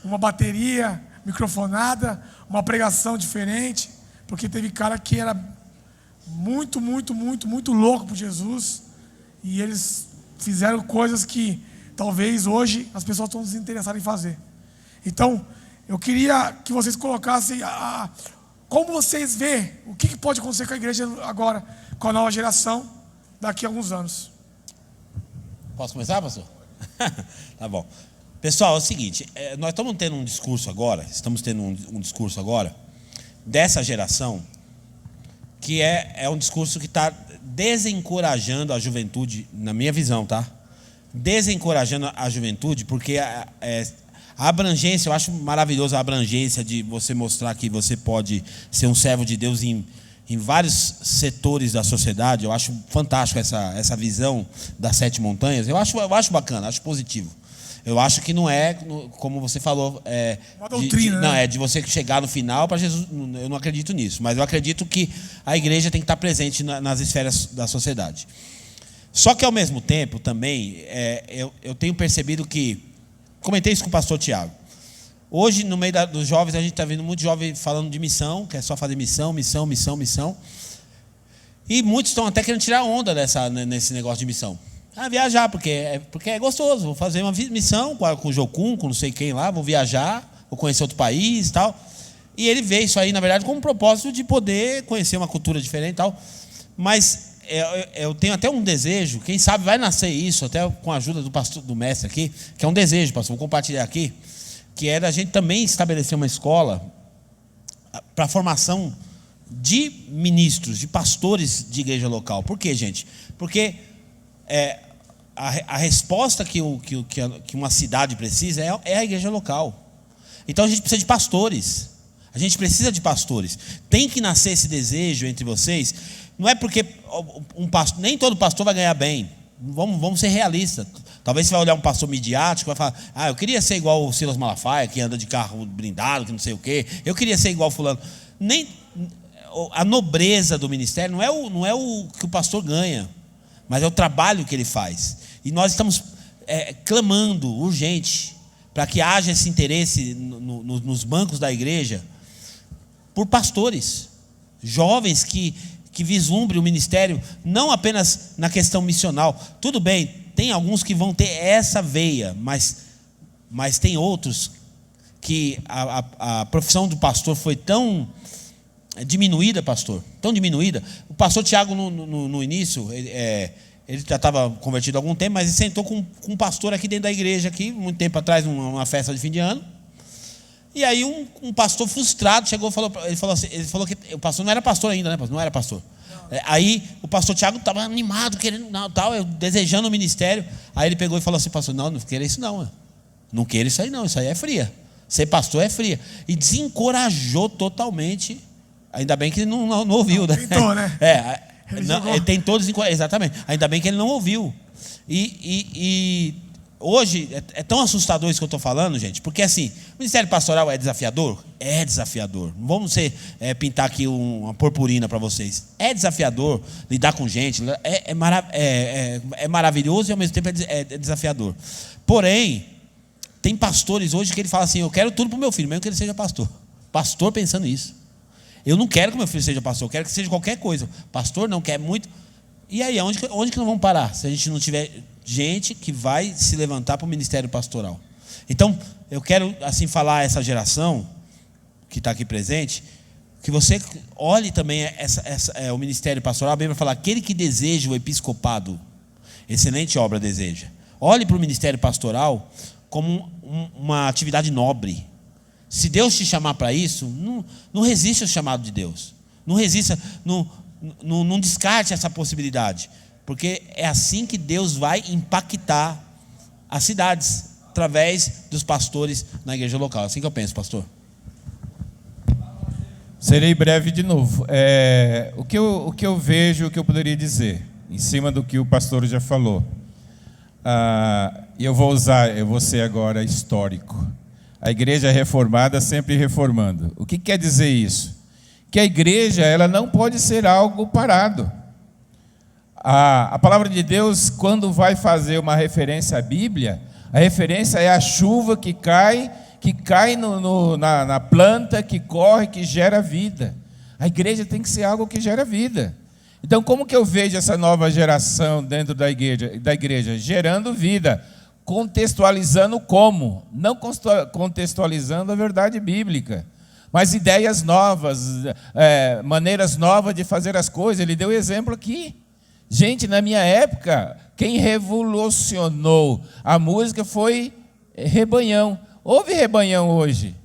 uma bateria microfonada, uma pregação diferente, porque teve cara que era muito, muito, muito, muito louco por Jesus, e eles fizeram coisas que talvez hoje as pessoas estão desinteressadas em fazer. Então, eu queria que vocês colocassem como vocês veem o que pode acontecer com a igreja agora, com a nova geração, daqui a alguns anos. Posso começar, pastor? Tá bom. Pessoal, é o seguinte, nós estamos tendo um discurso agora, dessa geração, que é um discurso que está desencorajando a juventude, na minha visão, tá? Desencorajando a juventude, porque a abrangência, eu acho maravilhoso a abrangência de você mostrar que você pode ser um servo de Deus em vários setores da sociedade. Eu acho fantástico essa visão das 7 montanhas. Eu acho bacana, acho positivo. Eu acho que não é, como você falou, uma doutrina, não, né? de você chegar no final para Jesus. Eu não acredito nisso, mas eu acredito que a igreja tem que estar presente nas esferas da sociedade. Só que, ao mesmo tempo, também, eu tenho percebido que, comentei isso com o pastor Tiago, hoje, no meio dos jovens, a gente está vendo muito jovem falando de missão, que é só fazer missão, e muitos estão até querendo tirar onda nesse negócio de missão. Viajar, porque é gostoso. Vou fazer uma missão com o Jocum, com não sei quem lá, vou viajar, vou conhecer outro país e tal. E ele vê isso aí, na verdade, como um propósito de poder conhecer uma cultura diferente e tal. Mas eu tenho até um desejo, quem sabe vai nascer isso, até com a ajuda do mestre aqui, que é um desejo, pastor, vou compartilhar aqui, que é da gente também estabelecer uma escola para a formação de ministros, de pastores de igreja local. Por quê, gente? Porque a resposta que uma cidade precisa é a igreja local. Então a gente precisa de pastores. A gente precisa de pastores. Tem que nascer esse desejo entre vocês. Não é porque nem todo pastor vai ganhar bem. Vamos ser realistas. Talvez você vai olhar um pastor midiático e vai falar: eu queria ser igual o Silas Malafaia, que anda de carro blindado, que não sei o quê. Eu queria ser igual fulano. Nem a nobreza do ministério não é o que o pastor ganha, mas é o trabalho que ele faz. E nós estamos clamando urgente para que haja esse interesse nos bancos da igreja por pastores jovens que vislumbrem o ministério, não apenas na questão missional. Tudo bem, tem alguns que vão ter essa veia, mas tem outros que a profissão do pastor foi tão diminuída, pastor, tão diminuída. O pastor Tiago, no início, ele já estava convertido há algum tempo, mas ele sentou com um pastor aqui dentro da igreja, aqui, muito tempo atrás, numa festa de fim de ano. E aí um pastor frustrado chegou e falou que o pastor não era pastor ainda, né? Não era pastor. Aí o pastor Tiago estava animado, querendo tal, desejando o ministério. Aí ele pegou e falou assim: pastor, não queira isso não. Não queira isso aí não, isso aí é fria. Ser pastor é fria. E desencorajou totalmente. Ainda bem que ele não ouviu, né? Tentou, né? Ele tentou desencorajar. Exatamente. Ainda bem que ele não ouviu. E hoje é tão assustador isso que eu estou falando, gente, porque assim, o ministério pastoral é desafiador? É desafiador. Não vamos pintar aqui uma purpurina para vocês. É desafiador lidar com gente, é maravilhoso e ao mesmo tempo é desafiador. Porém, tem pastores hoje que ele fala assim: eu quero tudo para o meu filho, mesmo que ele seja pastor. Pastor pensando isso. Eu não quero que meu filho seja pastor, eu quero que seja qualquer coisa. Pastor não quer muito. E aí, onde que nós vamos parar? Se a gente não tiver gente que vai se levantar para o ministério pastoral. Então, eu quero assim falar a essa geração que está aqui presente, que você olhe também o ministério pastoral. A Bíblia fala: aquele que deseja o episcopado, excelente obra deseja. Olhe para o ministério pastoral como uma atividade nobre. Se Deus te chamar para isso, não resista ao chamado de Deus. Não resista, não descarte essa possibilidade. Porque é assim que Deus vai impactar as cidades, através dos pastores na igreja local. É assim que eu penso, pastor. Serei breve de novo. O que eu vejo, o que eu poderia dizer, em cima do que o pastor já falou. E eu vou ser agora histórico. A igreja reformada sempre reformando. O que quer dizer isso? Que a igreja, ela não pode ser algo parado. A palavra de Deus, quando vai fazer uma referência à Bíblia, a referência é a chuva que cai na planta, que corre, que gera vida. A igreja tem que ser algo que gera vida. Então, como que eu vejo essa nova geração dentro da igreja? Gerando vida. Contextualizando como? Não contextualizando a verdade bíblica, mas ideias novas, maneiras novas de fazer as coisas. Ele deu exemplo aqui. Gente, na minha época, quem revolucionou a música foi Rebanhão. Houve Rebanhão hoje?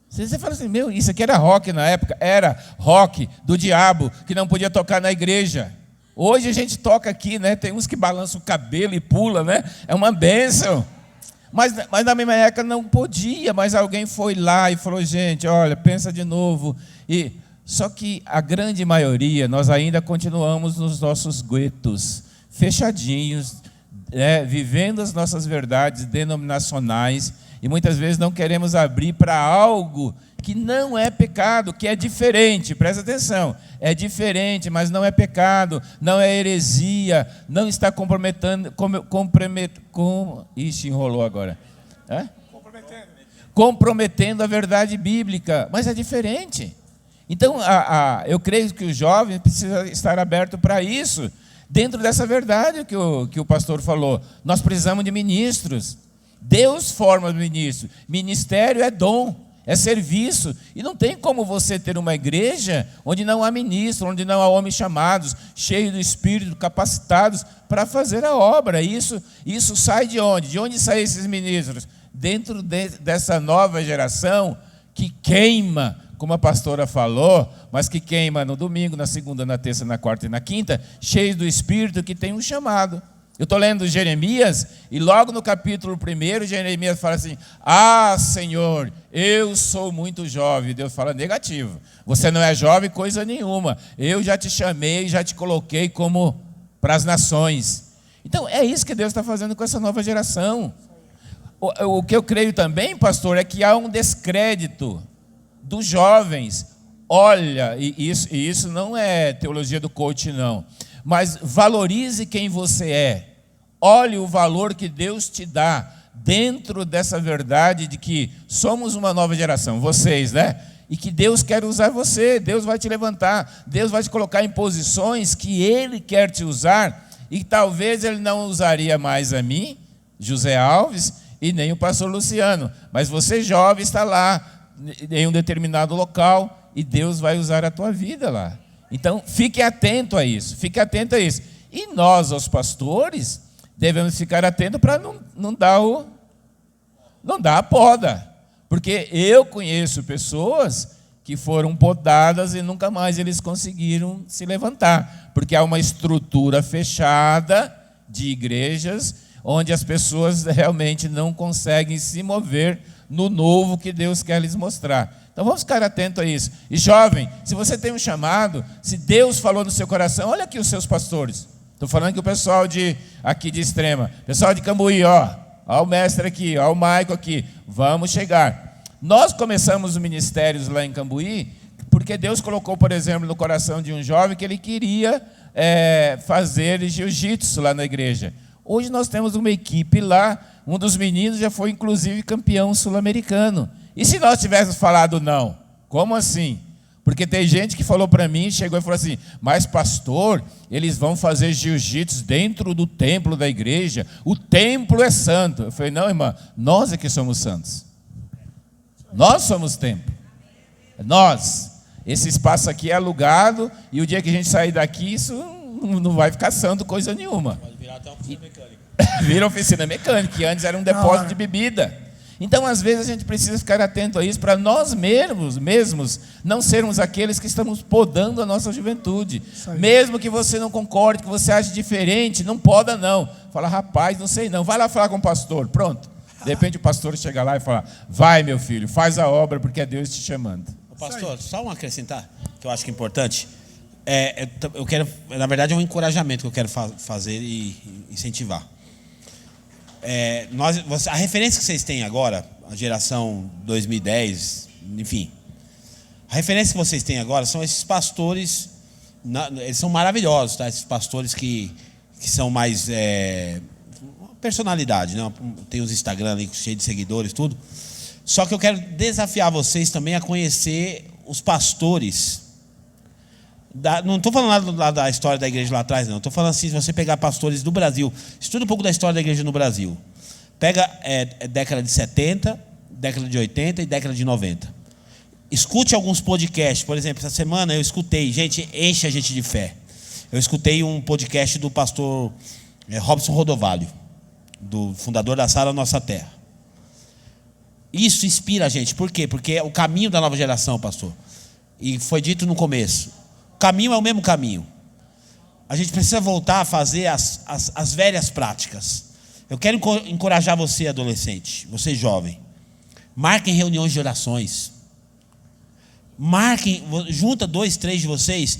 Você fala assim: meu, isso aqui era rock na época. Era rock do diabo, que não podia tocar na igreja. Hoje a gente toca aqui, né? Tem uns que balançam o cabelo e pula, né? É uma bênção. Mas na minha época não podia, mas alguém foi lá e falou: gente, olha, pensa de novo. Só que a grande maioria, nós ainda continuamos nos nossos guetos, fechadinhos, vivendo as nossas verdades denominacionais, e muitas vezes não queremos abrir para algo que não é pecado, que é diferente. Presta atenção, é diferente, mas não é pecado, não é heresia, não está enrolou agora. Comprometendo a verdade bíblica, mas é diferente. Então, eu creio que o jovem precisa estar aberto para isso, dentro dessa verdade que o pastor falou. Nós precisamos de ministros. Deus forma ministro. Ministério é dom, é serviço. E não tem como você ter uma igreja onde não há ministro, onde não há homens chamados, cheios do Espírito, capacitados para fazer a obra. Isso sai de onde? De onde saem esses ministros? Dentro dessa nova geração que queima, como a pastora falou, mas que queima no domingo, na segunda, na terça, na quarta e na quinta, cheios do Espírito, que tem um chamado. Eu estou lendo Jeremias, e logo no capítulo 1, Jeremias fala assim: Senhor, eu sou muito jovem. Deus fala: negativo, você não é jovem coisa nenhuma, eu já te chamei, já te coloquei como para as nações. Então é isso que Deus está fazendo com essa nova geração. O que eu creio também, pastor, é que há um descrédito dos jovens. Olha, e isso não é teologia do coach, não, mas valorize quem você é. Olhe o valor que Deus te dá dentro dessa verdade de que somos uma nova geração, vocês, né? E que Deus quer usar você, Deus vai te levantar, Deus vai te colocar em posições que Ele quer te usar, e talvez Ele não usaria mais a mim, José Alves, e nem o pastor Luciano. Mas você jovem está lá em um determinado local e Deus vai usar a tua vida lá. Então, fique atento a isso, fique atento a isso. E nós, os pastores, devemos ficar atentos para não dar a poda. Porque eu conheço pessoas que foram podadas e nunca mais eles conseguiram se levantar. Porque há uma estrutura fechada de igrejas onde as pessoas realmente não conseguem se mover no novo que Deus quer lhes mostrar. Então vamos ficar atentos a isso. E jovem, se você tem um chamado, se Deus falou no seu coração, olha aqui os seus pastores. Estou falando que o pessoal aqui de Extrema, pessoal de Cambuí, ó o mestre aqui, ó o Maico aqui, vamos chegar. Nós começamos os ministérios lá em Cambuí, porque Deus colocou, por exemplo, no coração de um jovem que ele queria fazer jiu-jitsu lá na igreja. Hoje nós temos uma equipe lá, um dos meninos já foi inclusive campeão sul-americano. E se nós tivéssemos falado não? Como assim? Porque tem gente que falou para mim, chegou e falou assim, mas pastor, eles vão fazer jiu-jitsu dentro do templo da igreja, o templo é santo. Eu falei, não, irmã, nós é que somos santos. Nós somos templo. Nós. Esse espaço aqui é alugado e o dia que a gente sair daqui, isso não vai ficar santo coisa nenhuma. Pode virar até uma oficina mecânica. Vira oficina mecânica, que antes era um depósito de bebida. Então, às vezes, a gente precisa ficar atento a isso para nós mesmos não sermos aqueles que estamos podando a nossa juventude. Mesmo que você não concorde, que você ache diferente, não poda não. Fala, rapaz, não sei não. Vai lá falar com o pastor, pronto. De repente o pastor chega lá e fala, vai meu filho, faz a obra porque é Deus te chamando. Pastor, só um acrescentar, que eu acho que é importante. Eu quero, na verdade, é um encorajamento que eu quero fazer e incentivar. A referência que vocês têm agora, a geração 2010, enfim, a referência que vocês têm agora são esses pastores, eles são maravilhosos, tá? Esses pastores que são mais personalidade, né? Tem os Instagram ali cheio de seguidores, tudo. Só que eu quero desafiar vocês também a conhecer os pastores. Não estou falando lá da história da igreja lá atrás, não. Estou falando assim, se você pegar pastores do Brasil, estuda um pouco da história da igreja no Brasil. Pega década de 70, década de 80 e década de 90. Escute alguns podcasts. Por exemplo, essa semana eu escutei, gente, enche a gente de fé. Eu escutei um podcast do pastor Robson Rodovalho, do fundador da Sara Nossa Terra. Isso inspira a gente. Por quê? Porque é o caminho da nova geração, pastor. E foi dito no começo. O caminho é o mesmo caminho. A gente precisa voltar a fazer as velhas práticas. Eu quero encorajar você, adolescente, você jovem. Marquem reuniões de orações. Marquem, junta 2, 3 de vocês.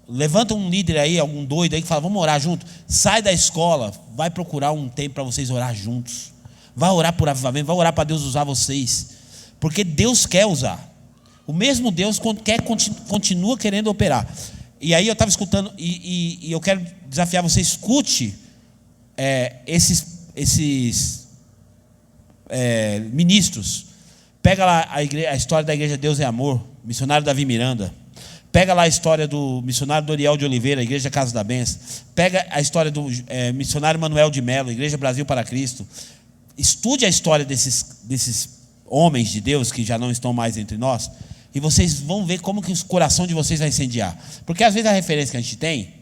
Levanta um líder aí, algum doido aí que fala, vamos orar junto. Sai da escola, vai procurar um tempo para vocês orar juntos. Vai orar por avivamento, vai orar para Deus usar vocês. Porque Deus quer usar. O mesmo Deus continua querendo operar. E aí eu estava escutando, e eu quero desafiar você, escute esses ministros. Pega lá a história da Igreja Deus é Amor, missionário Davi Miranda. Pega lá a história do missionário Doriel de Oliveira, Igreja Casa da Benção. Pega a história do missionário Manuel de Mello, Igreja Brasil para Cristo. Estude a história desses homens de Deus que já não estão mais entre nós, e vocês vão ver como que o coração de vocês vai incendiar. Porque às vezes a referência que a gente tem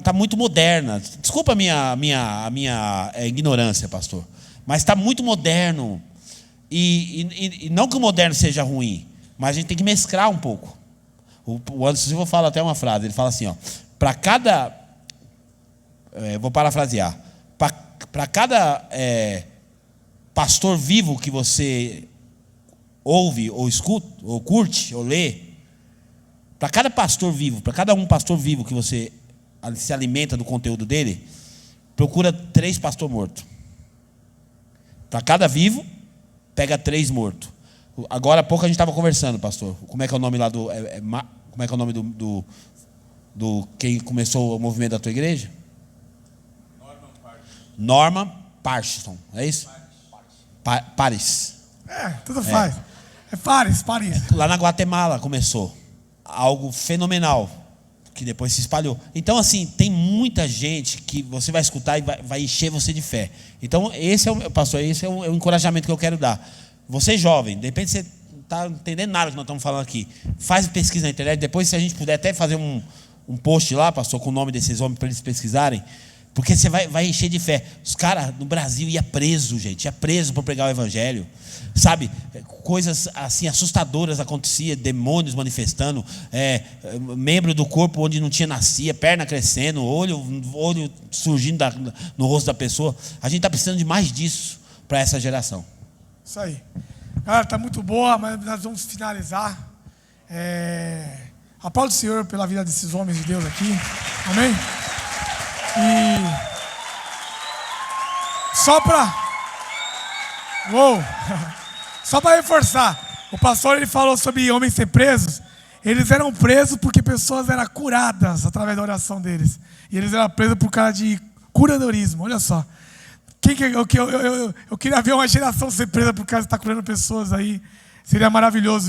tá muito moderna. Desculpa a minha ignorância, pastor, mas está muito moderno. E não que o moderno seja ruim, mas a gente tem que mesclar um pouco. O Anderson Silva fala até uma frase, ele fala assim, para cada... vou parafrasear. Para cada pastor vivo que você ouve, ou escuta, ou curte, ou lê, para cada pastor vivo, para cada pastor vivo que você se alimenta do conteúdo dele, procura 3 pastores mortos. Para cada vivo, pega 3 mortos. Agora há pouco a gente estava conversando, pastor. Como é que é o nome lá do... como é que é o nome do quem começou o movimento da tua igreja? Norman Parson, é isso? Paris. Tudo faz. É Paris. Lá na Guatemala começou algo fenomenal. que depois se espalhou. Então, assim, tem muita gente que você vai escutar e vai encher você de fé. Então, pastor, esse é o encorajamento que eu quero dar. Você jovem, de repente você não está entendendo nada que nós estamos falando aqui. Faz pesquisa na internet, depois se a gente puder até fazer um post lá, pastor, com o nome desses homens para eles pesquisarem, porque você vai encher de fé. Os caras no Brasil iam preso, gente, ia preso por pregar o evangelho. Sabe, coisas assim assustadoras aconteciam, demônios manifestando, membro do corpo onde não tinha nascia, perna crescendo, olho surgindo no rosto da pessoa. A gente está precisando de mais disso para essa geração. Isso aí. Galera, está muito boa, mas nós vamos finalizar. Aplaude o Senhor pela vida desses homens de Deus aqui. Amém? E só para reforçar, o pastor ele falou sobre homens ser presos. Eles eram presos porque pessoas eram curadas através da oração deles. E eles eram presos por causa de curadorismo. Olha só. Eu queria ver uma geração ser presa por causa de estar curando pessoas aí. Seria maravilhoso.